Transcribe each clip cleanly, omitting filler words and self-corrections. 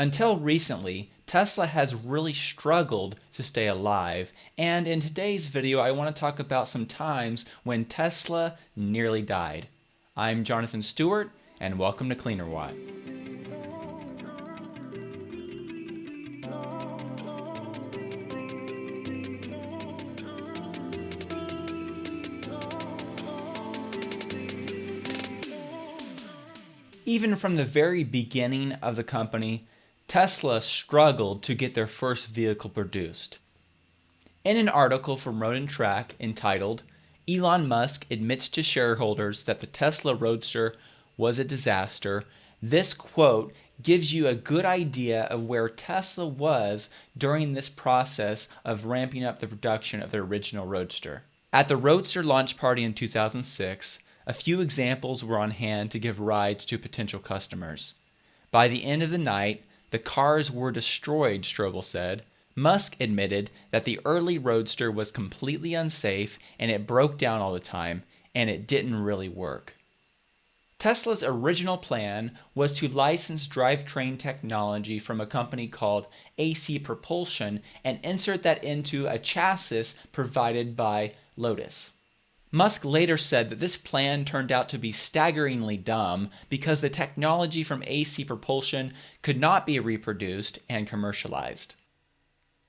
Until recently, Tesla has really struggled to stay alive, and in today's video I want to talk about some times when Tesla nearly died. I'm Jonathan Stewart, and welcome to Cleanerwatt. Even from the very beginning of the company, Tesla struggled to get their first vehicle produced. In an article from Road and Track entitled, "Elon Musk Admits to Shareholders That the Tesla Roadster Was a Disaster," this quote gives you a good idea of where Tesla was during this process of ramping up the production of the original Roadster. At the Roadster launch party in 2006, a few examples were on hand to give rides to potential customers. By the end of the night, the cars were destroyed, Strobel said. Musk admitted that the early Roadster was completely unsafe and it broke down all the time, and it didn't really work. Tesla's original plan was to license drivetrain technology from a company called AC Propulsion and insert that into a chassis provided by Lotus. Musk later said that this plan turned out to be staggeringly dumb because the technology from AC Propulsion could not be reproduced and commercialized.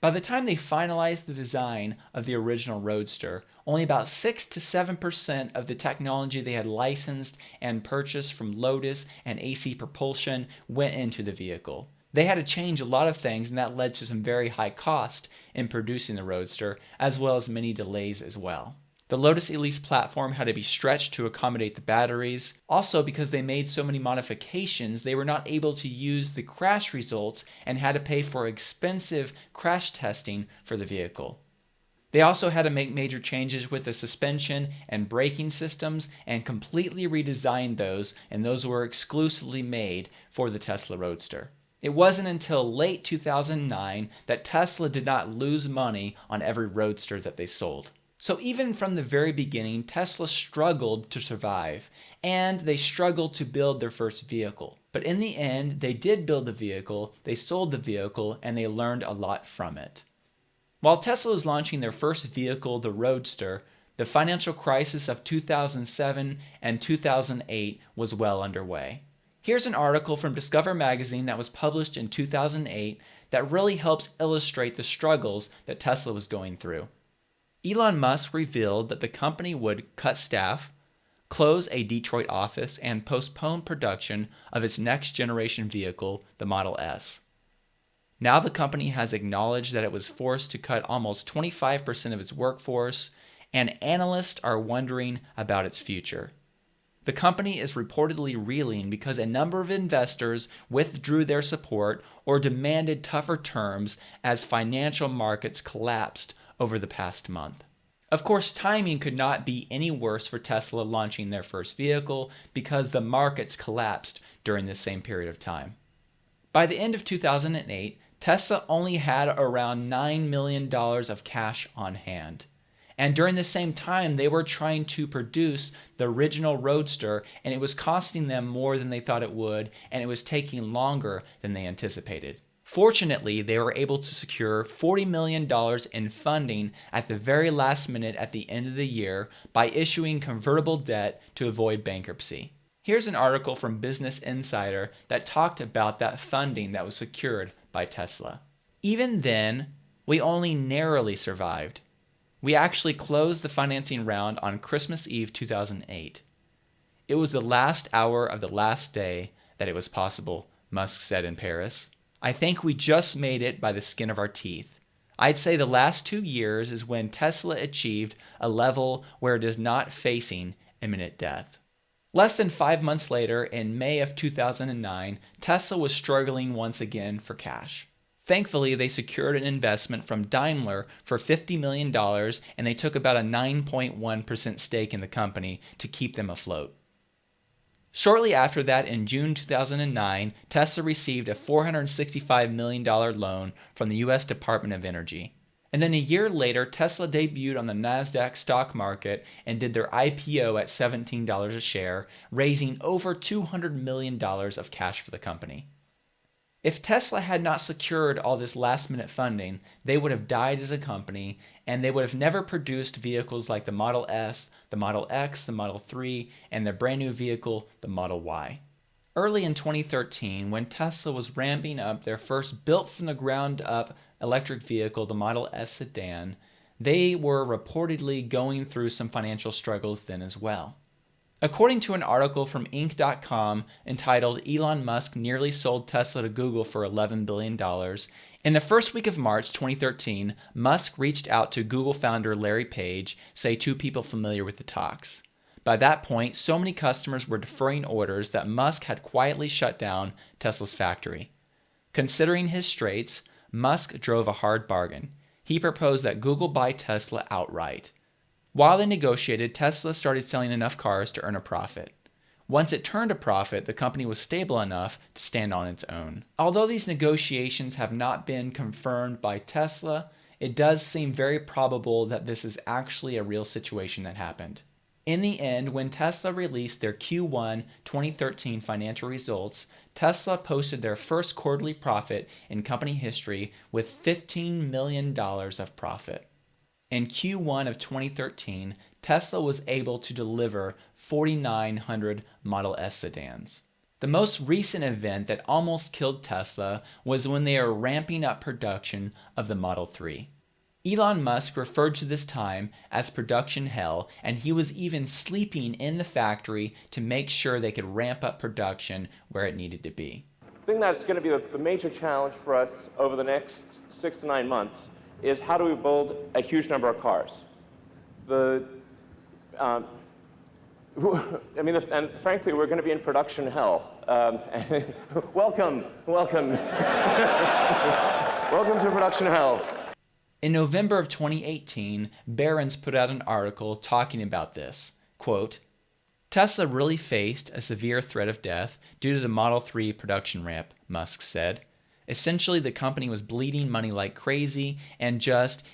By the time they finalized the design of the original Roadster, only about 6 to 7% of the technology they had licensed and purchased from Lotus and AC Propulsion went into the vehicle. They had to change a lot of things, and that led to some very high cost in producing the Roadster, as well as many delays as well. The Lotus Elise platform had to be stretched to accommodate the batteries. Also, because they made so many modifications, they were not able to use the crash results and had to pay for expensive crash testing for the vehicle. They also had to make major changes with the suspension and braking systems and completely redesign those, and those were exclusively made for the Tesla Roadster. It wasn't until late 2009 that Tesla did not lose money on every Roadster that they sold. So even from the very beginning, Tesla struggled to survive, and they struggled to build their first vehicle. But in the end, they did build the vehicle, they sold the vehicle, and they learned a lot from it. While Tesla was launching their first vehicle, the Roadster, the financial crisis of 2007 and 2008 was well underway. Here's an article from Discover magazine that was published in 2008 that really helps illustrate the struggles that Tesla was going through. Elon Musk revealed that the company would cut staff, close a Detroit office, and postpone production of its next generation vehicle, the Model S. Now the company has acknowledged that it was forced to cut almost 25% of its workforce, and analysts are wondering about its future. The company is reportedly reeling because a number of investors withdrew their support or demanded tougher terms as financial markets collapsed over the past month. Of course, timing could not be any worse for Tesla launching their first vehicle because the markets collapsed during this same period of time. By the end of 2008, Tesla only had around $9 million of cash on hand. And during the same time, they were trying to produce the original Roadster, and it was costing them more than they thought it would, and it was taking longer than they anticipated. Fortunately, they were able to secure $40 million in funding at the very last minute at the end of the year by issuing convertible debt to avoid bankruptcy. Here's an article from Business Insider that talked about that funding that was secured by Tesla. Even then, we only narrowly survived. We actually closed the financing round on Christmas Eve 2008. It was the last hour of the last day that it was possible, Musk said in Paris. I think we just made it by the skin of our teeth. I'd say the last 2 years is when Tesla achieved a level where it is not facing imminent death. Less than 5 months later, in May of 2009, Tesla was struggling once again for cash. Thankfully, they secured an investment from Daimler for $50 million, and they took about a 9.1% stake in the company to keep them afloat. Shortly after that, in June 2009, Tesla received a $465 million loan from the U.S. Department of Energy. And then a year later, Tesla debuted on the NASDAQ stock market and did their IPO at $17 a share, raising over $200 million of cash for the company. If Tesla had not secured all this last minute funding, they would have died as a company and they would have never produced vehicles like the Model S, the Model X, the Model 3, and their brand new vehicle, the Model Y. Early in 2013, when Tesla was ramping up their first built from the ground up electric vehicle, the Model S sedan, they were reportedly going through some financial struggles then as well. According to an article from Inc.com entitled Elon Musk Nearly Sold Tesla to Google for $11 billion, in the first week of March 2013, Musk reached out to Google founder Larry Page, say two people familiar with the talks. By that point, so many customers were deferring orders that Musk had quietly shut down Tesla's factory. Considering his straits, Musk drove a hard bargain. He proposed that Google buy Tesla outright. While they negotiated, Tesla started selling enough cars to earn a profit. Once it turned a profit, the company was stable enough to stand on its own. Although these negotiations have not been confirmed by Tesla, it does seem very probable that this is actually a real situation that happened. In the end, when Tesla released their Q1 2013 financial results, Tesla posted their first quarterly profit in company history with $15 million of profit. In Q1 of 2013, Tesla was able to deliver 4,900 Model S sedans. The most recent event that almost killed Tesla was when they were ramping up production of the Model 3. Elon Musk referred to this time as production hell, and he was even sleeping in the factory to make sure they could ramp up production where it needed to be. I think that's going to be the major challenge for us over the next 6 to 9 months is how do we build a huge number of cars? And frankly, we're going to be in production hell. Welcome. Welcome to production hell. In November of 2018, Barron's put out an article talking about this. Quote, Tesla really faced a severe threat of death due to the Model 3 production ramp, Musk said. Essentially, the company was bleeding money like crazy, and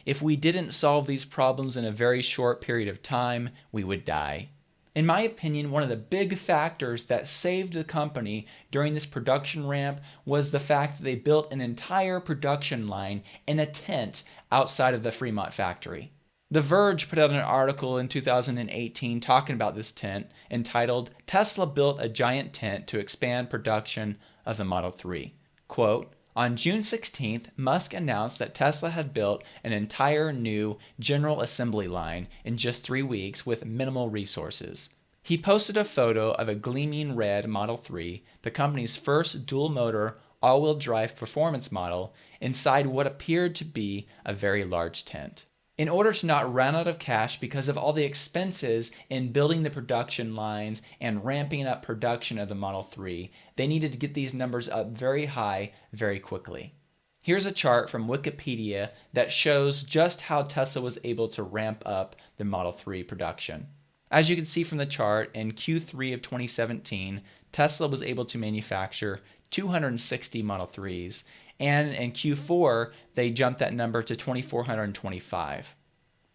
if we didn't solve these problems in a very short period of time, we would die. In my opinion, one of the big factors that saved the company during this production ramp was the fact that they built an entire production line in a tent outside of the Fremont factory. The Verge put out an article in 2018 talking about this tent entitled, Tesla Built a Giant Tent to Expand Production of the Model 3. Quote, on June 16th, Musk announced that Tesla had built an entire new general assembly line in just 3 weeks with minimal resources. He posted a photo of a gleaming red Model 3, the company's first dual-motor, all-wheel drive performance model, inside what appeared to be a very large tent. In order to not run out of cash because of all the expenses in building the production lines and ramping up production of the Model 3, they needed to get these numbers up very high very quickly. Here's a chart from Wikipedia that shows just how Tesla was able to ramp up the Model 3 production. As you can see from the chart, in Q3 of 2017, Tesla was able to manufacture 260 Model 3s, and in Q4, they jumped that number to 2,425.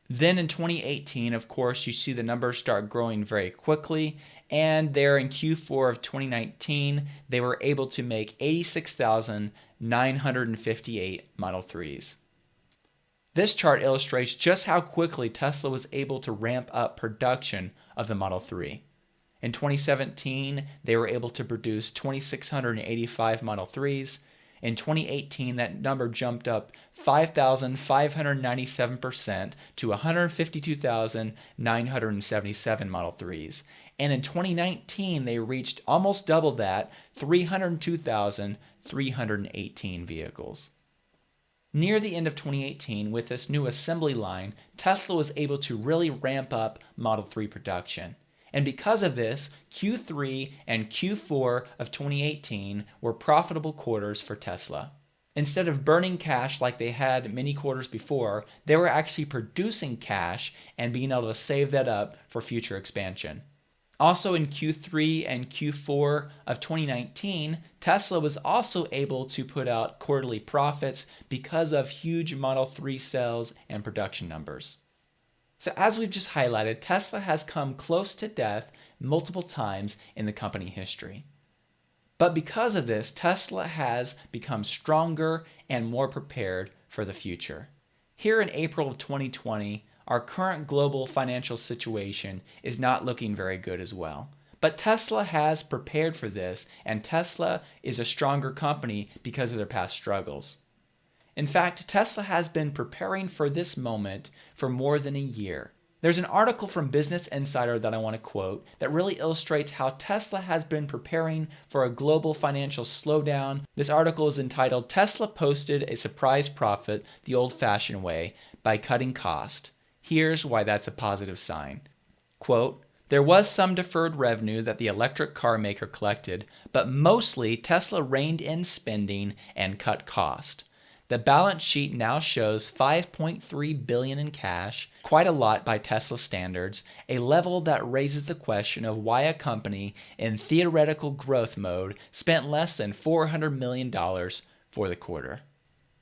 Then in 2018, of course, you see the numbers start growing very quickly, and there in Q4 of 2019, they were able to make 86,958 Model 3s. This chart illustrates just how quickly Tesla was able to ramp up production of the Model 3. In 2017, they were able to produce 2,685 Model 3s. In 2018, that number jumped up 5,597% to 152,977 Model 3s. And in 2019, they reached almost double that, 302,318 vehicles. Near the end of 2018, with this new assembly line, Tesla was able to really ramp up Model 3 production. And because of this, Q3 and Q4 of 2018 were profitable quarters for Tesla. Instead of burning cash like they had many quarters before, they were actually producing cash and being able to save that up for future expansion. Also in Q3 and Q4 of 2019, Tesla was also able to put out quarterly profits because of huge Model 3 sales and production numbers. So as we've just highlighted, Tesla has come close to death multiple times in the company history. But because of this, Tesla has become stronger and more prepared for the future. Here in April of 2020, our current global financial situation is not looking very good as well. But Tesla has prepared for this, and Tesla is a stronger company because of their past struggles. In fact, Tesla has been preparing for this moment for more than a year. There's an article from Business Insider that I want to quote that really illustrates how Tesla has been preparing for a global financial slowdown. This article is entitled, "Tesla Posted a Surprise Profit the Old-Fashioned Way by Cutting Cost. Here's Why That's a Positive Sign." Quote, "There was some deferred revenue that the electric car maker collected, but mostly Tesla reined in spending and cut cost. The balance sheet now shows $5.3 billion in cash, quite a lot by Tesla standards, a level that raises the question of why a company in theoretical growth mode spent less than $400 million for the quarter."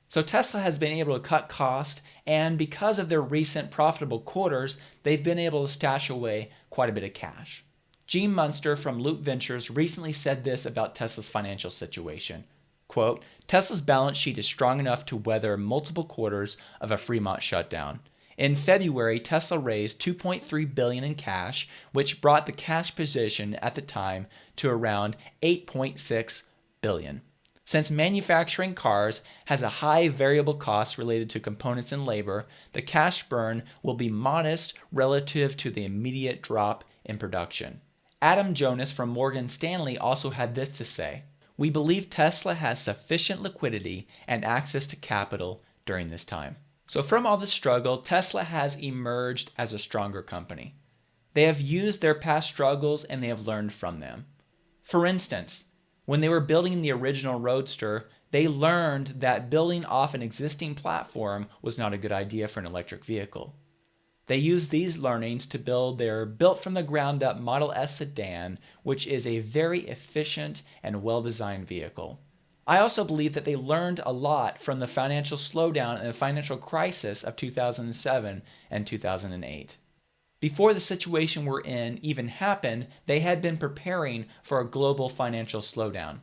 So Tesla has been able to cut cost, and because of their recent profitable quarters, they've been able to stash away quite a bit of cash. Gene Munster from Loop Ventures recently said this about Tesla's financial situation. Quote, "Tesla's balance sheet is strong enough to weather multiple quarters of a Fremont shutdown. In February, Tesla raised $2.3 billion in cash, which brought the cash position at the time to around $8.6 billion. Since manufacturing cars has a high variable cost related to components and labor, the cash burn will be modest relative to the immediate drop in production." Adam Jonas from Morgan Stanley also had this to say, "We believe Tesla has sufficient liquidity and access to capital during this time." So from all this struggle, Tesla has emerged as a stronger company. They have used their past struggles and they have learned from them. For instance, when they were building the original Roadster, they learned that building off an existing platform was not a good idea for an electric vehicle. They used these learnings to build their built-from-the-ground-up Model S sedan, which is a very efficient and well-designed vehicle. I also believe that they learned a lot from the financial slowdown and the financial crisis of 2007 and 2008. Before the situation we're in even happened, they had been preparing for a global financial slowdown.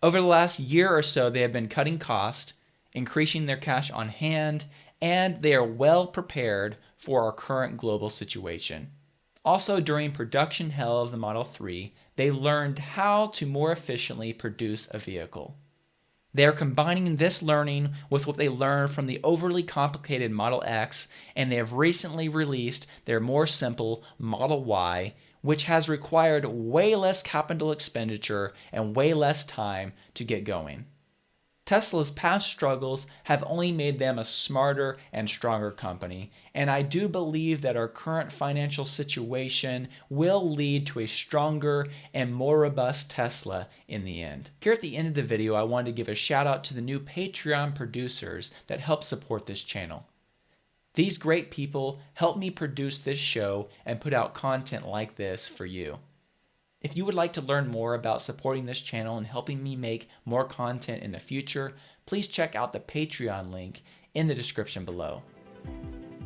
Over the last year or so, they have been cutting costs, increasing their cash on hand, and they are well prepared for our current global situation. Also, during production hell of the Model 3, they learned how to more efficiently produce a vehicle. They are combining this learning with what they learned from the overly complicated Model X, and they have recently released their more simple Model Y, which has required way less capital expenditure and way less time to get going. Tesla's past struggles have only made them a smarter and stronger company, and I do believe that our current financial situation will lead to a stronger and more robust Tesla in the end. Here at the end of the video, I wanted to give a shout out to the new Patreon producers that help support this channel. These great people help me produce this show and put out content like this for you. If you would like to learn more about supporting this channel and helping me make more content in the future, please check out the Patreon link in the description below.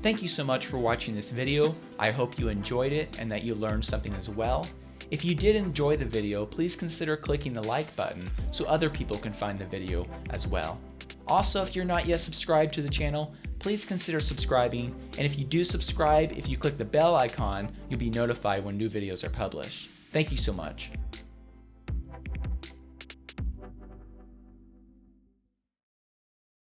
Thank you so much for watching this video. I hope you enjoyed it and that you learned something as well. If you did enjoy the video, please consider clicking the like button so other people can find the video as well. Also, if you're not yet subscribed to the channel, please consider subscribing, and if you do subscribe, if you click the bell icon, you'll be notified when new videos are published. Thank you so much.